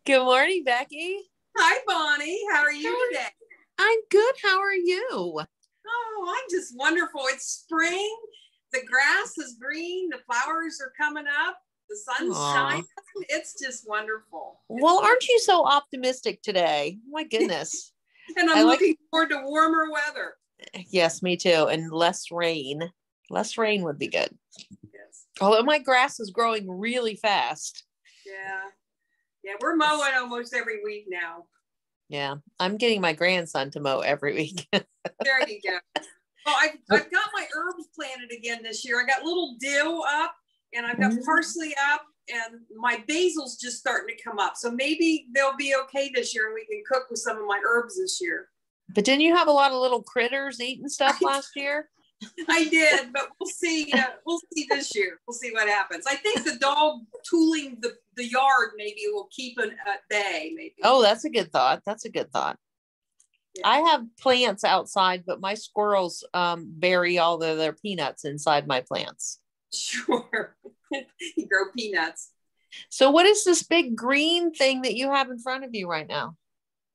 Good morning, Becky. Hi, Bonnie. How are you today? I'm good. How are you? Oh, I'm just wonderful. It's spring. The grass is green. The flowers are coming up. The sun's Aw. shining. It's just wonderful. Well, aren't you so optimistic today? My goodness. And I'm looking forward to warmer weather. Yes, me too. And less rain. Less rain would be good. Yes. Although my grass is growing really fast. Yeah. Yeah, we're mowing almost every week now. Yeah, I'm getting my grandson to mow every week. There you go. Well, I've got my herbs planted again this year. I got little dill up, and I've got parsley up, and my basil's just starting to come up. So maybe they'll be okay this year, and we can cook with some of my herbs this year. But didn't you have a lot of little critters eating stuff last year? I did, but we'll see. We'll see this year. We'll see what happens. I think the dog tooling the yard maybe will keep it at bay. Maybe. Oh, that's a good thought. That's a good thought. Yeah. I have plants outside, but my squirrels bury all of their peanuts inside my plants. Sure. You grow peanuts. So what is this big green thing that you have in front of you right now?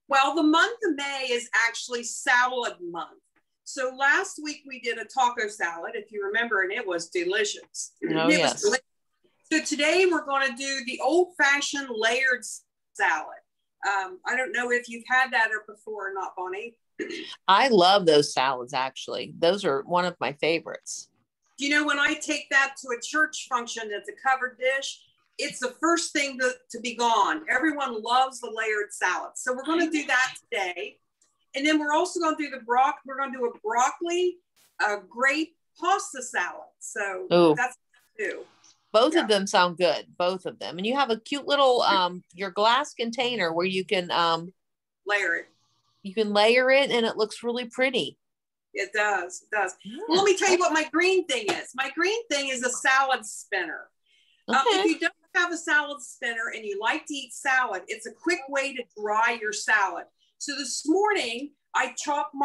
Well, the month of May is actually salad month. So last week we did a taco salad, if you remember, and it was delicious. Oh, yes. So today we're going to do the old-fashioned layered salad. I don't know if you've had that before or not, Bonnie. I love those salads, actually. Those are one of my favorites. Do you know, when I take that to a church function that's a covered dish, it's the first thing to be gone. Everyone loves the layered salad. So we're going to do that today. And then we're also going to do we're going to do a broccoli, grape pasta salad. So that's two. Both of them sound good. Both of them. And you have a cute little, your glass container where you can layer it. You can layer it and it looks really pretty. It does. It does. Yeah. Well, let me tell you what my green thing is. My green thing is a salad spinner. Okay. If you don't have a salad spinner and you like to eat salad, it's a quick way to dry your salad. So this morning I chopped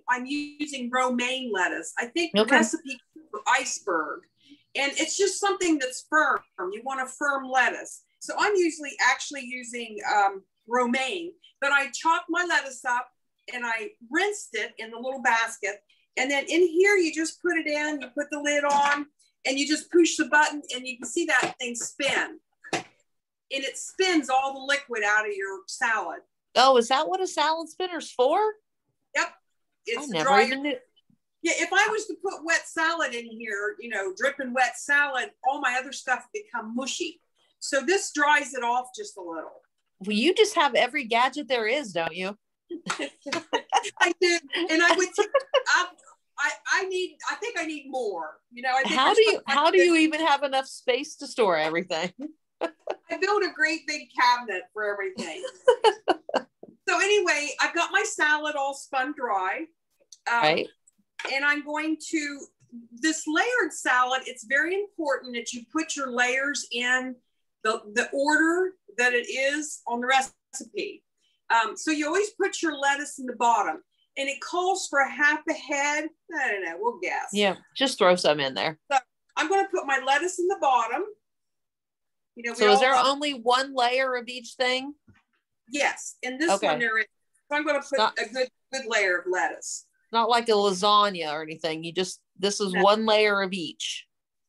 I'm using romaine lettuce. I think the recipe for iceberg. And it's just something that's firm. You want a firm lettuce. So I'm actually using romaine, but I chopped my lettuce up and I rinsed it in the little basket. And then in here, you just put it in, you put the lid on, and you just push the button and you can see that thing spin. And it spins all the liquid out of your salad. Oh, is that what a salad spinner's for? Yep. It's I never even knew. Yeah, if I was to put wet salad in here, dripping wet salad, all my other stuff would become mushy. So this dries it off just a little. Well, you just have every gadget there is, don't you? I did, and I would. I think I need more. How do you even have enough space to store everything? I built a great big cabinet for everything. So anyway, I've got my salad all spun dry. Right. And I'm going to, this layered salad, it's very important that you put your layers in the order that it is on the recipe. So you always put your lettuce in the bottom, and it calls for a half a head. I don't know, we'll guess. Yeah, just throw some in there. So I'm going to put my lettuce in the bottom. So is there only one layer of each thing? Yes, in this one there is. So I'm going to put a good layer of lettuce. Not like a lasagna or anything. This is one layer of each.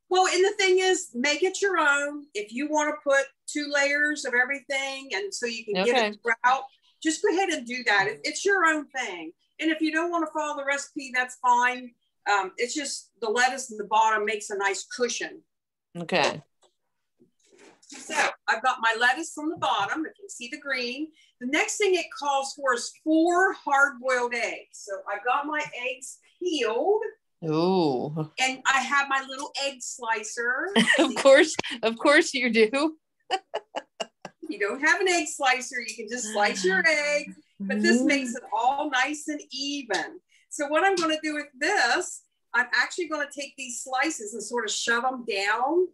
Well, and the thing is, make it your own. If you want to put 2 layers of everything and so you can get it out, just go ahead and do that. It's your own thing. And if you don't want to follow the recipe, that's fine. It's just the lettuce in the bottom makes a nice cushion. Okay. So I've got my lettuce on the bottom. If you see the green. The next thing it calls for is 4 hard-boiled eggs. So I've got my eggs peeled. Ooh. And I have my little egg slicer. Of course you do. If you don't have an egg slicer, you can just slice your egg, but this makes it all nice and even. So what I'm going to do with this, I'm actually going to take these slices and sort of shove them down.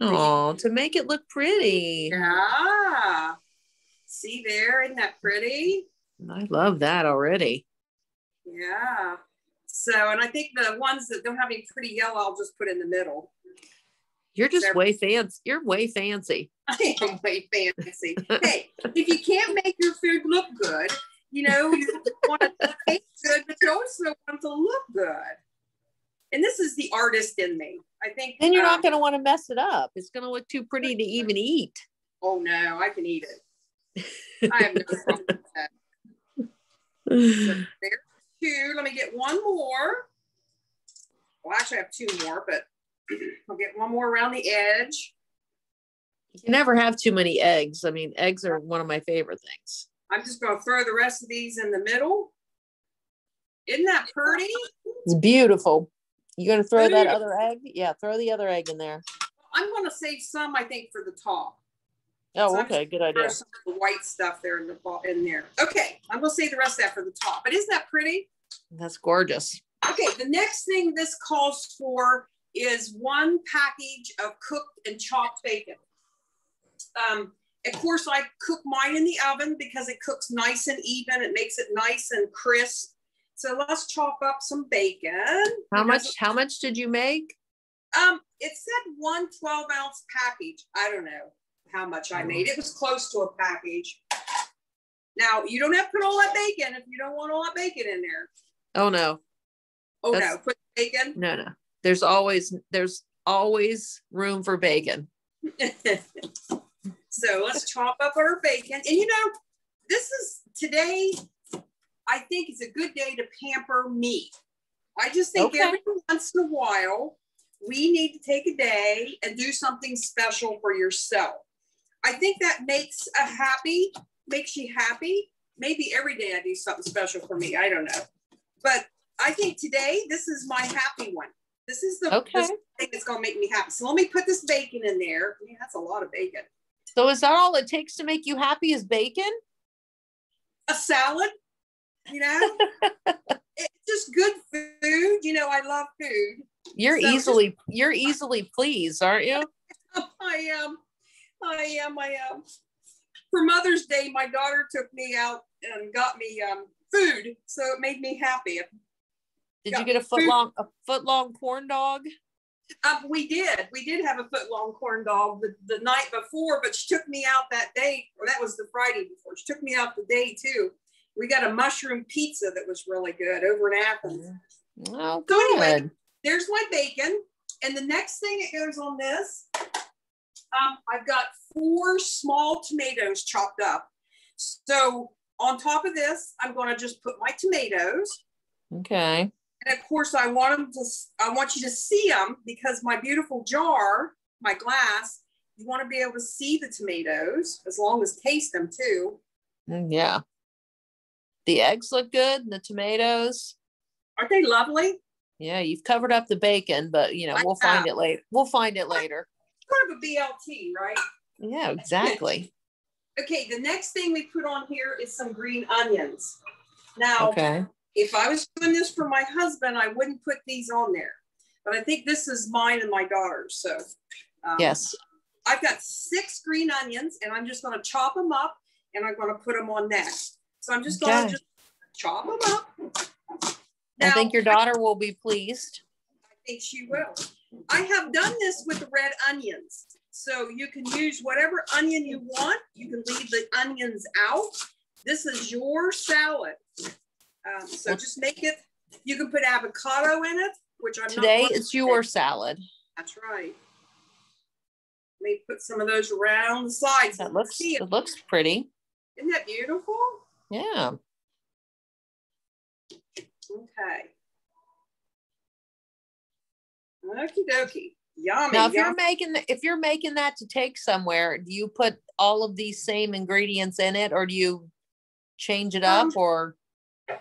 Oh, to make it look pretty. Yeah. See there, isn't that pretty? I love that already. Yeah. So, and I think the ones that don't have any pretty yellow, I'll just put in the middle. You're just way fancy. You're way fancy. I am way fancy. Hey, if you can't make your food look good, you want it to taste good, but you also want it to look good. And this is the artist in me. I think. Then you're not going to want to mess it up. It's going to look too pretty to even eat. Oh no, I can eat it. I have no problem with that. So there's two. Let me get one more. Well, actually, I have two more, but I'll get one more around the edge. You never have too many eggs. I mean, eggs are one of my favorite things. I'm just going to throw the rest of these in the middle. Isn't that pretty? It's beautiful. You going to throw that other egg? Yeah, throw the other egg in there. I'm going to save some, I think, for the top. Oh, so okay, good idea. Some of the white stuff there in there. Okay, I'm going to save the rest of that for the top. But isn't that pretty? That's gorgeous. Okay, the next thing this calls for is one package of cooked and chopped bacon. Of course, I cook mine in the oven because it cooks nice and even. It makes it nice and crisp. So let's chop up some bacon. How much did you make? It said 1 12-ounce package. I don't know how much I made. It was close to a package. Now, you don't have to put all that bacon if you don't want all that bacon in there. Oh, no. No, put bacon? No. There's always room for bacon. So let's chop up our bacon. And this is today, I think it's a good day to pamper me. I just think every once in a while, we need to take a day and do something special for yourself. I think that makes you happy. Maybe every day I do something special for me. I don't know. But I think today, this is my happy one. This is the this thing that's going to make me happy. So let me put this bacon in there. Man, that's a lot of bacon. So is that all it takes to make you happy is bacon? A salad, It's just good food. I love food. You're easily pleased, aren't you? I am. For Mother's Day, my daughter took me out and got me food, so it made me happy. Did you get a foot long corn dog? We did have a foot long corn dog the night before, but she took me out that day, or that was the Friday before. She took me out the day too. We got a mushroom pizza that was really good over in Athens. Oh, good. So anyway, there's my bacon. And the next thing that goes on this, I've got 4 small tomatoes chopped up. So on top of this, I'm going to just put my tomatoes. Okay. And of course, I want you to see them because my beautiful jar, my glass, you want to be able to see the tomatoes as long as taste them too. Yeah. The eggs look good. And the tomatoes. Aren't they lovely? Yeah, you've covered up the bacon, but we'll find it later. We'll find it later. Sort of a BLT, right? Yeah, exactly. Okay, the next thing we put on here is some green onions. Now, if I was doing this for my husband, I wouldn't put these on there. But I think this is mine and my daughter's. So yes. I've got 6 green onions, and I'm just going to chop them up, and I'm going to put them on next. So I'm just going to chop them up. Now, I think your daughter will be pleased. I think she will. I have done this with the red onions. So you can use whatever onion you want. You can leave the onions out. This is your salad. So just make it. You can put avocado in it, which I'm today it's your salad. That's right. Let me put some of those around the sides. It looks pretty. Isn't that beautiful? Yeah. Okay. Okie dokie. Yummy. Now, if you're making that to take somewhere, do you put all of these same ingredients in it, or do you change it up? Or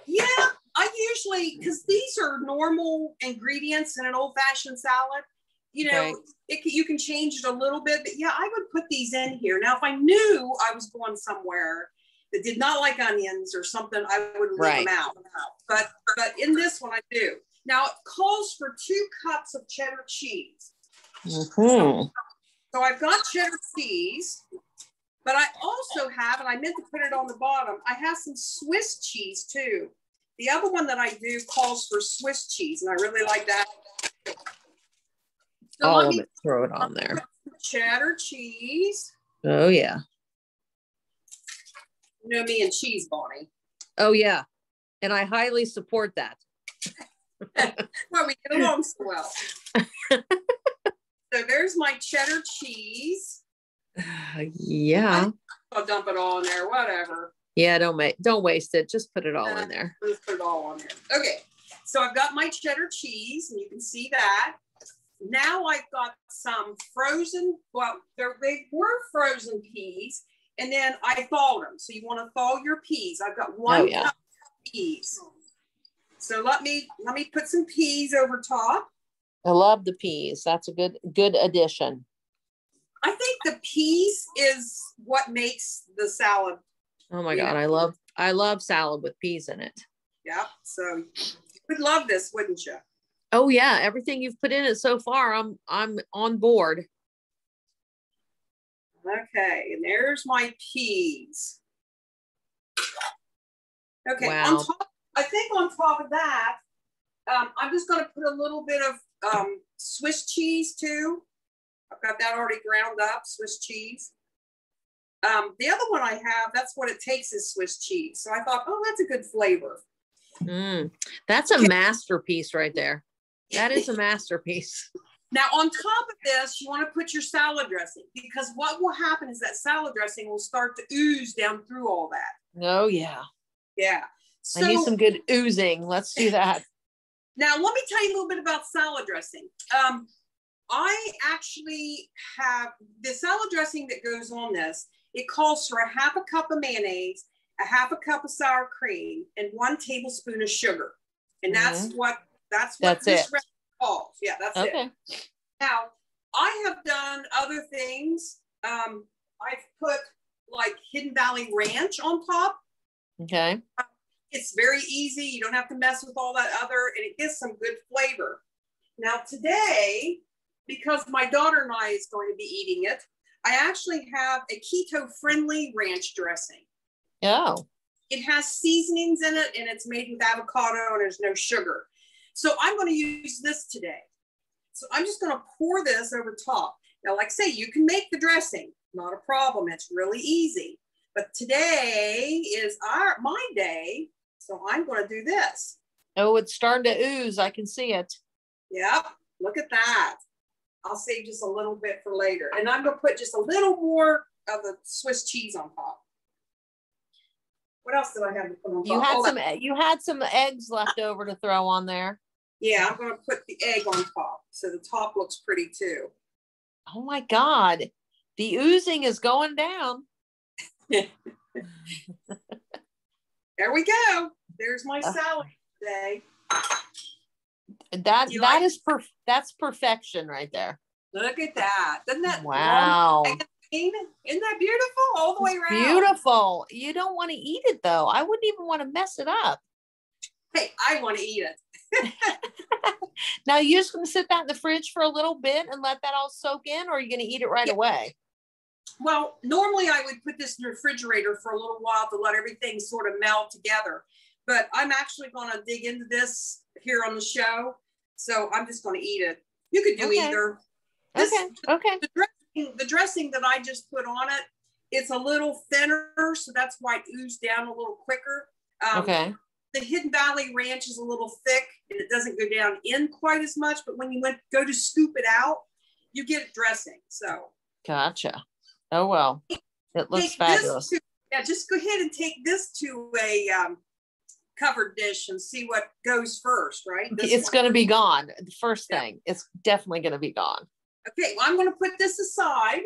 yeah, I usually, because these are normal ingredients in an old-fashioned salad. You can change it a little bit, but yeah, I would put these in here. Now, if I knew I was going somewhere that did not like onions or something, I would leave them out. But in this one, I do. Now, it calls for 2 cups of cheddar cheese. Mm-hmm. So I've got cheddar cheese, but I also have, and I meant to put it on the bottom, I have some Swiss cheese too. The other one that I do calls for Swiss cheese, and I really like that. So all of it, throw it on there. Cheddar cheese. Oh yeah. You know me and cheese, Bonnie. Oh yeah. And I highly support that. Well, we get along so well. So there's my cheddar cheese. Yeah. I'll dump it all in there, whatever. Yeah, don't waste it. Just put it all in there. Just put it all on there. Okay. So I've got my cheddar cheese, and you can see that. Now I've got some frozen, well, they were frozen peas, and then I thawed them. So you want to thaw your peas. I've got one cup of peas. So let me put some peas over top. I love the peas. That's a good addition. I think the peas is what makes the salad. Oh my God, I love salad with peas in it. Yeah, so you would love this, wouldn't you? Oh yeah, everything you've put in it so far, I'm on board. Okay, and there's my peas. Okay, wow. I think on top of that, I'm just going to put a little bit of Swiss cheese too. I've got that already ground up, Swiss cheese. The other one I have, that's what it takes is Swiss cheese. So I thought, oh, that's a good flavor. That's a masterpiece right there. That is a masterpiece. Now, on top of this, you want to put your salad dressing, because what will happen is that salad dressing will start to ooze down through all that. Oh, yeah. Yeah. So, I need some good oozing. Let's do that. Now, let me tell you a little bit about salad dressing. I actually have the salad dressing that goes on this. It calls for a half a cup of mayonnaise, a half a cup of sour cream, and 1 tablespoon of sugar. And that's what this recipe calls. Yeah, that's it. Now, I have done other things. I've put like Hidden Valley Ranch on top. Okay. It's very easy. You don't have to mess with all that other, and it gives some good flavor. Now today, because my daughter and I is going to be eating it, I actually have a keto-friendly ranch dressing. Oh. It has seasonings in it, and it's made with avocado, and there's no sugar. So I'm going to use this today. So I'm just going to pour this over top. Now, like I say, you can make the dressing. Not a problem. It's really easy. But today is my day, so I'm going to do this. Oh, it's starting to ooze. I can see it. Yep. Look at that. I'll save just a little bit for later. And I'm going to put just a little more of the Swiss cheese on top. What else did I have to put on top? You had some eggs left over to throw on there. Yeah, I'm going to put the egg on top, so the top looks pretty too. Oh my God. The oozing is going down. There we go. There's my salad today. That's perfection right there. Look at that. Doesn't that wow. Isn't that beautiful all the way around? Beautiful. You don't want to eat it though. I wouldn't even want to mess it up. Hey, I want to eat it. Now you're just going to sit that in the fridge for a little bit and let that all soak in, or are you going to eat it right away? Well, normally I would put this in the refrigerator for a little while to let everything sort of meld together. But I'm actually going to dig into this here on the show. So I'm just going to eat it. You could do either. The dressing that I just put on it, it's a little thinner, so that's why it oozed down a little quicker. The Hidden Valley Ranch is a little thick, and it doesn't go down in quite as much. But when you go to scoop it out, you get dressing. So gotcha. Oh well, it looks fabulous. Just go ahead and take this to a covered dish and see what goes first. Right? It's going to be gone. The first thing, it's definitely going to be gone. Okay, well, I'm going to put this aside.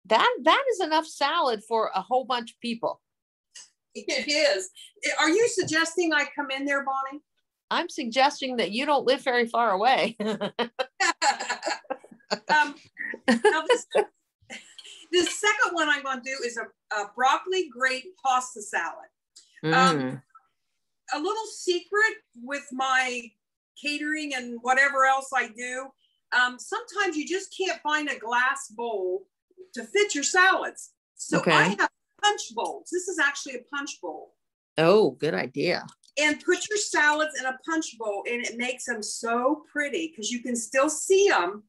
That is enough salad for a whole bunch of people. It is. Are you suggesting I come in there, Bonnie? I'm suggesting that you don't live very far away. Now the second one I'm going to do is a broccoli grape pasta salad. A little secret with my catering and whatever else I do, sometimes you just can't find a glass bowl to fit your salads. So I have punch bowls. This is actually a punch bowl. Oh, good idea. And put your salads in a punch bowl, and it makes them so pretty because you can still see them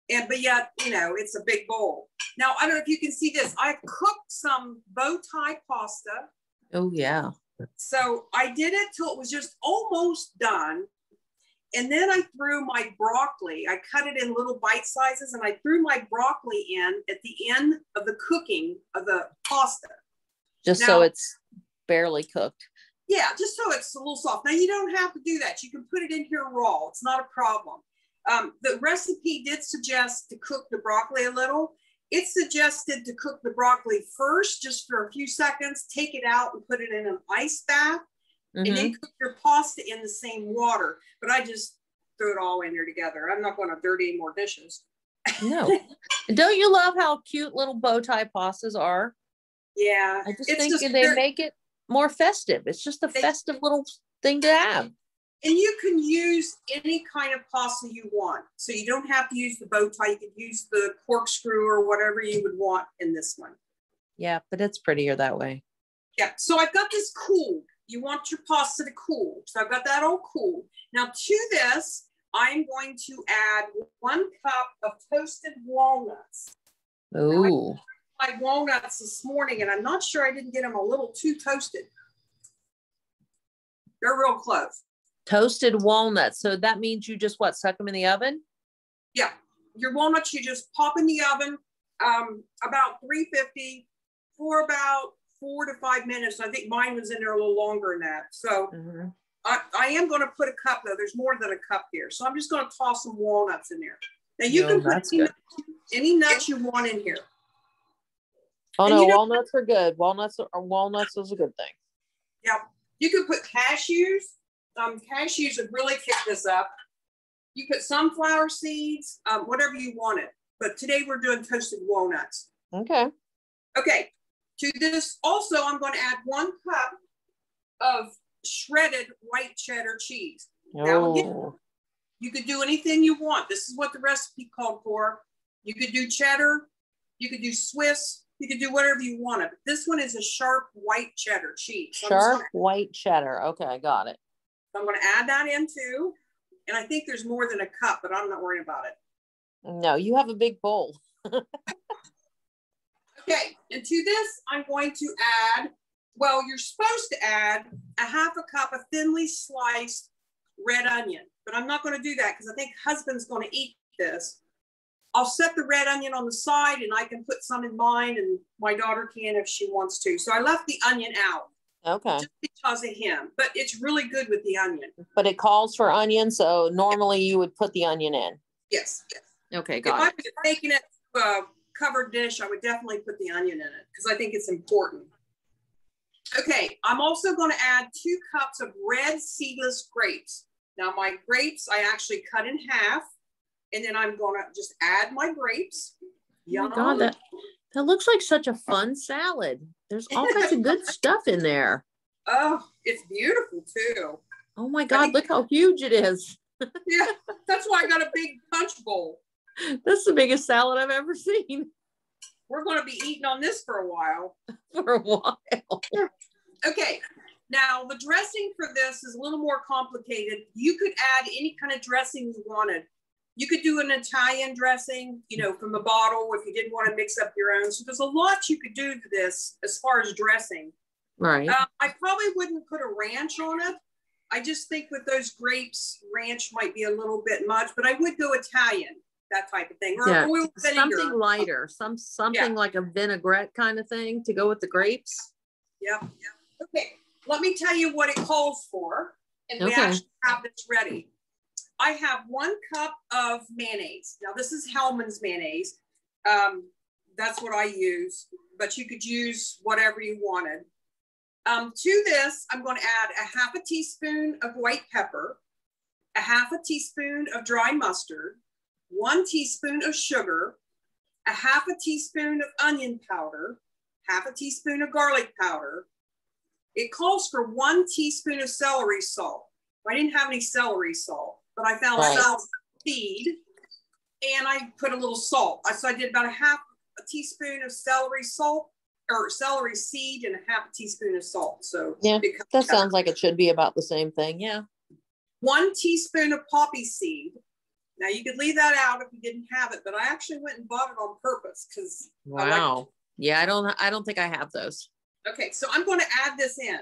but yet, it's a big bowl. Now, I don't know if you can see this. I've cooked some bow tie pasta. Oh, yeah. So I did it till it was just almost done. And then I threw my broccoli. I cut it in little bite sizes, and I threw my broccoli in at the end of the cooking of the pasta. Just so it's barely cooked. Yeah, just so it's a little soft. Now, you don't have to do that. You can put it in here raw. It's not a problem. The recipe did suggest to cook the broccoli a little. It suggested to cook the broccoli first, just for a few seconds, take it out and put it in an ice bath, and then cook your pasta in the same water. But I just threw it all in there together. I'm not going to dirty any more dishes. No. Don't you love how cute little bow tie pastas are? Yeah. I just think they make it more festive. It's just a festive little thing to have. And you can use any kind of pasta you want. So you don't have to use the bow tie. You can use the corkscrew or whatever you would want in this one. Yeah, but it's prettier that way. Yeah. So I've got this cooled. You want your pasta to cool. So I've got that all cool. Now to this, I'm going to add 1 cup of toasted walnuts. Oh. I tried walnuts this morning, and I'm not sure I didn't get them a little too toasted. They're real close. Toasted walnuts. So that means you just suck them in the oven? Yeah. Your walnuts, you just pop in the oven, about 350 for about 4 to 5 minutes. I think mine was in there a little longer than that. So I am going to put a cup, though. There's more than a cup here. So I'm just going to toss some walnuts in there. Now you can put any nuts you want in here. Oh, no, walnuts are good. Walnuts is a good thing. Yeah. You could put cashews. Cashews would really kick this up. You put sunflower seeds, whatever you wanted. But today we're doing toasted walnuts. Okay. Okay. To this also, I'm going to add 1 cup of shredded white cheddar cheese. Now, again, you could do anything you want. This is what the recipe called for. You could do cheddar. You could do Swiss. You could do whatever you wanted. But this one is a sharp white cheddar cheese. So sharp white cheddar. Okay, I got it. So I'm going to add that in too. And I think there's more than a cup, but I'm not worrying about it. No, you have a big bowl. Okay, and to this, I'm going to add, you're supposed to add a 1/2 cup of thinly sliced red onion, but I'm not going to do that because I think husband's going to eat this. I'll set the red onion on the side, and I can put some in mine, and my daughter can if she wants to. So I left the onion out. Okay. Just because of him, but it's really good with the onion. But it calls for onion, so normally you would put the onion in. Yes. Okay, got it. If I was making it a covered dish, I would definitely put the onion in it because I think it's important. Okay, I'm also going to add 2 cups of red seedless grapes. Now my grapes, I actually cut in half, and then I'm going to just add my grapes. Oh my God, that looks like such a fun salad. There's all kinds of good stuff in there. Oh, it's beautiful too. Oh my God, look how huge it is. Yeah, that's why I got a big punch bowl. That's the biggest salad I've ever seen. We're going to be eating on this for a while. For a while. Okay, now the dressing for this is a little more complicated. You could add any kind of dressing you wanted. You could do an Italian dressing, from the bottle if you didn't want to mix up your own. So there's a lot you could do to this as far as dressing. Right. I probably wouldn't put a ranch on it. I just think with those grapes, ranch might be a little bit much, but I would go Italian, that type of thing. Or oil vinegar. Something lighter, something like a vinaigrette kind of thing to go with the grapes. Yep. Okay, let me tell you what it calls for. And we actually have this ready. I have 1 cup of mayonnaise. Now this is Hellmann's mayonnaise. That's what I use, but you could use whatever you wanted. To this, I'm going to add a 1/2 teaspoon of white pepper, a 1/2 teaspoon of dry mustard, 1 teaspoon of sugar, a 1/2 teaspoon of onion powder, 1/2 teaspoon of garlic powder. It calls for 1 teaspoon of celery salt. I didn't have any celery salt, but I found celery seed, and I put a little salt. So I did about a 1/2 teaspoon of celery salt, or celery seed, and a 1/2 teaspoon of salt. So yeah, that sounds like it should be about the same thing. Yeah. 1 teaspoon of poppy seed, Now you could leave that out if you didn't have it, but I actually went and bought it on purpose because wow. Yeah, I don't think I have those. Okay, so I'm going to add this in.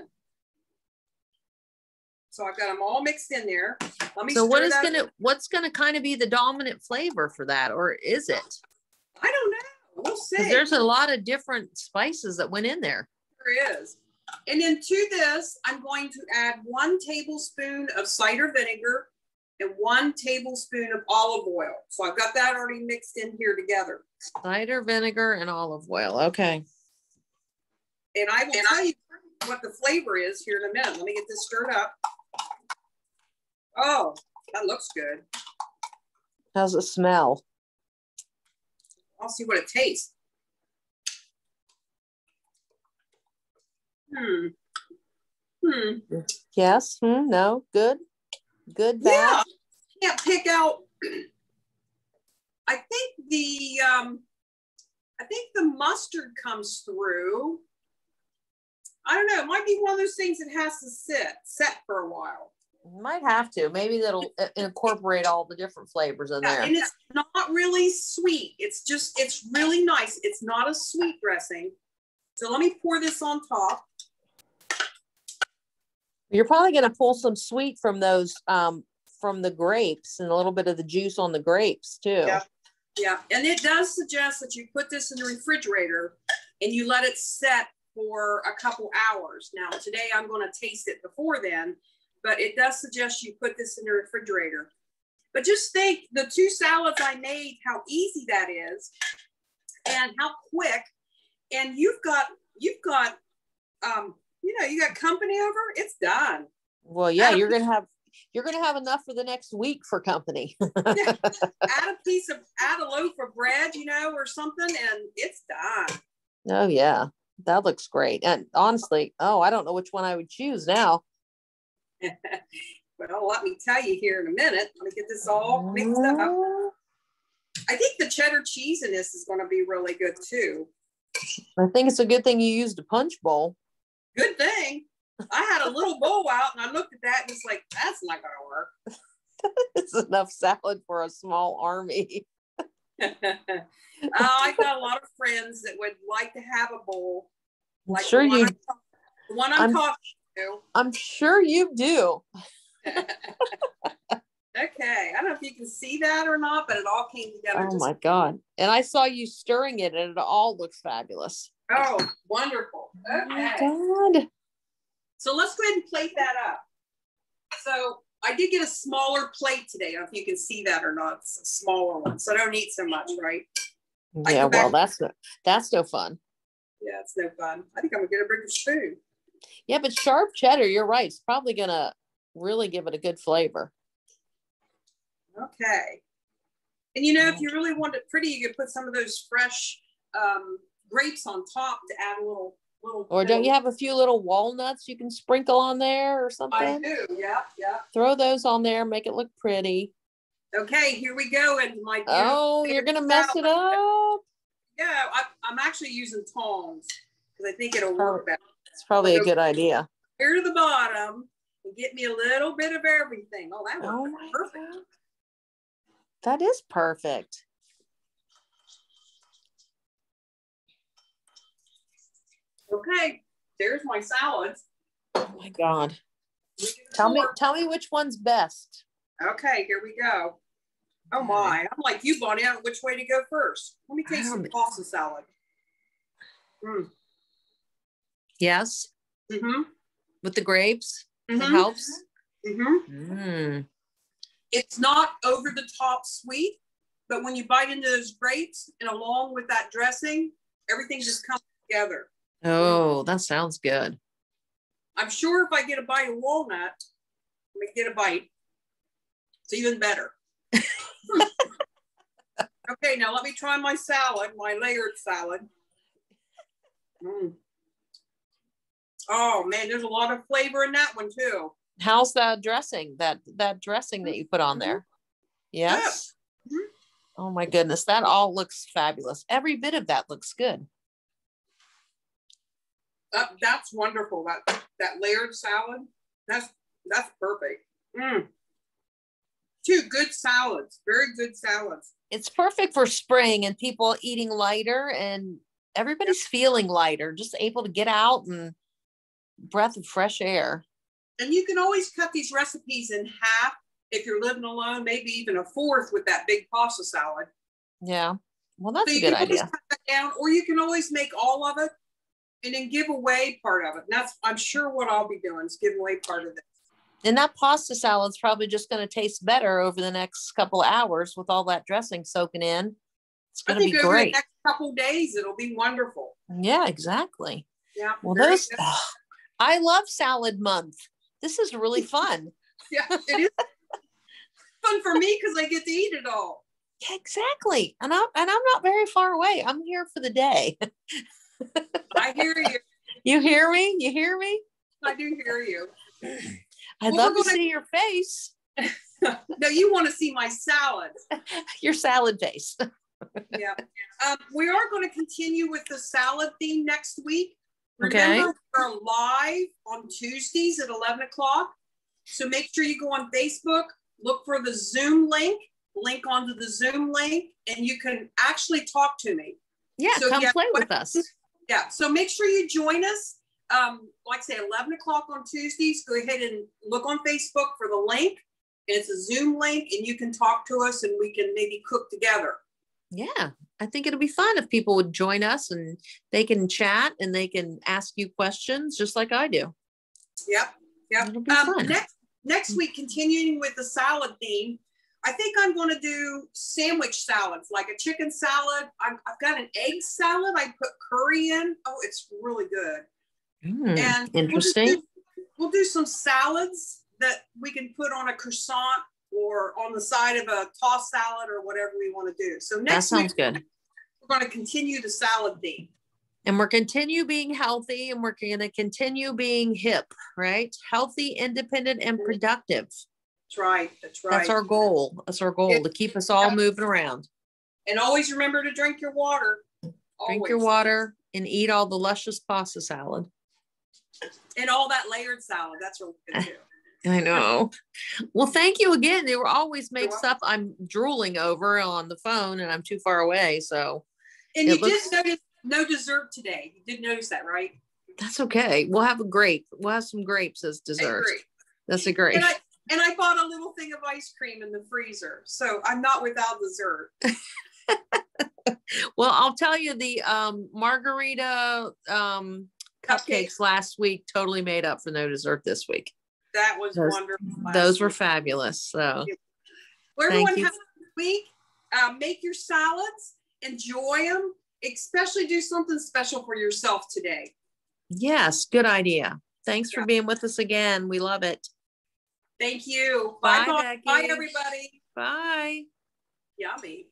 So I've got them all mixed in there. Let me. So what's gonna kind of be the dominant flavor for that, or is it? I don't know. We'll see. Because there's a lot of different spices that went in there. There is. And then to this, I'm going to add 1 tablespoon of cider vinegar and 1 tablespoon of olive oil. So I've got that already mixed in here together. Cider vinegar and olive oil. Okay. And I will tell you what the flavor is here in a minute. Let me get this stirred up. Oh, that looks good. How's it smell? I'll see what it tastes. Yes. No. Good. Good. Bad. Yeah. Can't pick out. I think the mustard comes through. I don't know. It might be one of those things that has to set for a while. Might have to. Maybe that'll incorporate all the different flavors in there. And it's not really sweet. It's really nice. It's not a sweet dressing. So let me pour this on top. You're probably going to pull some sweet from those, from the grapes and a little bit of the juice on the grapes too. Yeah. Yeah. And it does suggest that you put this in the refrigerator and you let it set for a couple hours. Now, today I'm going to taste it before then, but it does suggest you put this in the refrigerator. But just think the 2 salads I made, how easy that is and how quick. And you got company over, it's done. Well, yeah, you're going to have enough for the next week for company. Yeah. Add a loaf of bread, or something, and it's done. Oh yeah, that looks great. And honestly, I don't know which one I would choose now. Well, let me tell you here in a minute. Let me get this all mixed up. I think the cheddar cheese in this is going to be really good too. I think it's a good thing you used a punch bowl. Good thing. I had a little bowl out and I looked at that and it's like, that's not going to work. It's enough salad for a small army. I got a lot of friends that would like to have a bowl. Like sure the one I'm talking to. I'm sure you do. Okay. I don't know if you can see that or not, but it all came together. Oh my God. And I saw you stirring it and it all looks fabulous. Oh, wonderful. Okay. Oh my God. So let's go ahead and plate that up. So I did get a smaller plate today. I don't know if you can see that or not. It's a smaller one. So I don't eat so much, right? Yeah, well, that's no fun. Yeah, it's no fun. I think I'm gonna get a bigger spoon. Yeah, but sharp cheddar, you're right. It's probably gonna really give it a good flavor. Okay. And if you really want it pretty, you could put some of those fresh grapes on top to add a little. Or don't you have a few little walnuts you can sprinkle on there or something? I do. Yeah. Throw those on there, make it look pretty. Okay, here we go. And my you're gonna mess it up. Yeah, I'm actually using tongs because I think it'll work better. It's probably a good idea. Here to the bottom and get me a little bit of everything. Oh, that worked perfect. God. That is perfect. Okay, there's my salads. Oh my God. Tell me which one's best. Okay, here we go. Oh my, I'm like you, Bonnie. I don't know which way to go first. Let me taste some pasta salad. Yes. Mm-hmm. With the grapes, it helps. Mm-hmm. It's not over the top sweet, but when you bite into those grapes and along with that dressing, everything just comes together. Oh, that sounds good. I'm sure if I get a bite of walnut, let me get a bite. It's even better. Okay, now let me try my salad, my layered salad. Oh man, there's a lot of flavor in that one too. How's that dressing? That dressing that you put on there? Yes. Yeah. Oh my goodness, that all looks fabulous. Every bit of that looks good. That's wonderful. That layered salad. That's perfect. Two good salads, very good salads. It's perfect for spring and people eating lighter, and everybody's feeling lighter, just able to get out and breath of fresh air. And you can always cut these recipes in half if you're living alone, maybe even a fourth with that big pasta salad. Yeah. Well, that's so a good idea. Cut that down, or you can always make all of it and then give away part of it. And that's, I'm sure, what I'll be doing is give away part of this. And that pasta salad's probably just going to taste better over the next couple of hours with all that dressing soaking in. It's going to be great. Over the next couple of days, it'll be wonderful. Yeah, exactly. Yeah. Well, I love salad month. This is really fun. Yeah, it is fun for me because I get to eat it all. Yeah, exactly. And I'm not very far away. I'm here for the day. I hear you. You hear me? You hear me? I do hear you. I'd love to see your face. No, you want to see my salad. Your salad face. Yeah. We are going to continue with the salad theme next week. Remember, we're live on Tuesdays at 11 o'clock. So make sure you go on Facebook, look for the Zoom link onto the Zoom link, and you can actually talk to me. Yeah, so come play with us. Yeah, so make sure you join us. Like I say, 11 o'clock on Tuesdays. Go ahead and look on Facebook for the link. It's a Zoom link, and you can talk to us, and we can maybe cook together. Yeah, I think it'll be fun if people would join us, and they can chat and they can ask you questions just like I do. Yep. It'll be fun. Next week, continuing with the salad theme, I think I'm going to do sandwich salads, like a chicken salad. I've got an egg salad. I put curry in. Oh, it's really good. And interesting. We'll do some salads that we can put on a croissant or on the side of a tossed salad or whatever we want to do. So next week, good. We're going to continue the salad theme. And we're continue being healthy, and we're going to continue being hip, right? Healthy, independent, and productive. That's right. That's our goal. To keep us all moving around. And always remember to drink your water. Drink your water and eat all the luscious pasta salad. And all that layered salad. That's really good too. I know. Well, thank you again. They were always make stuff I'm drooling over on the phone, and I'm too far away. So, and you did notice no dessert today. You did notice that, right? That's okay. We'll have a grape. We'll have some grapes as dessert. That's a grape. And I bought a little thing of ice cream in the freezer, so I'm not without dessert. Well, I'll tell you, the margarita cupcakes last week totally made up for no dessert this week. That was wonderful. Those were fabulous. So, well, everyone have a good week. Make your salads, enjoy them, especially do something special for yourself today. Yes, good idea. Thanks for being with us again. We love it. Thank you. Bye, Becky. Bye, everybody. Bye. Yummy.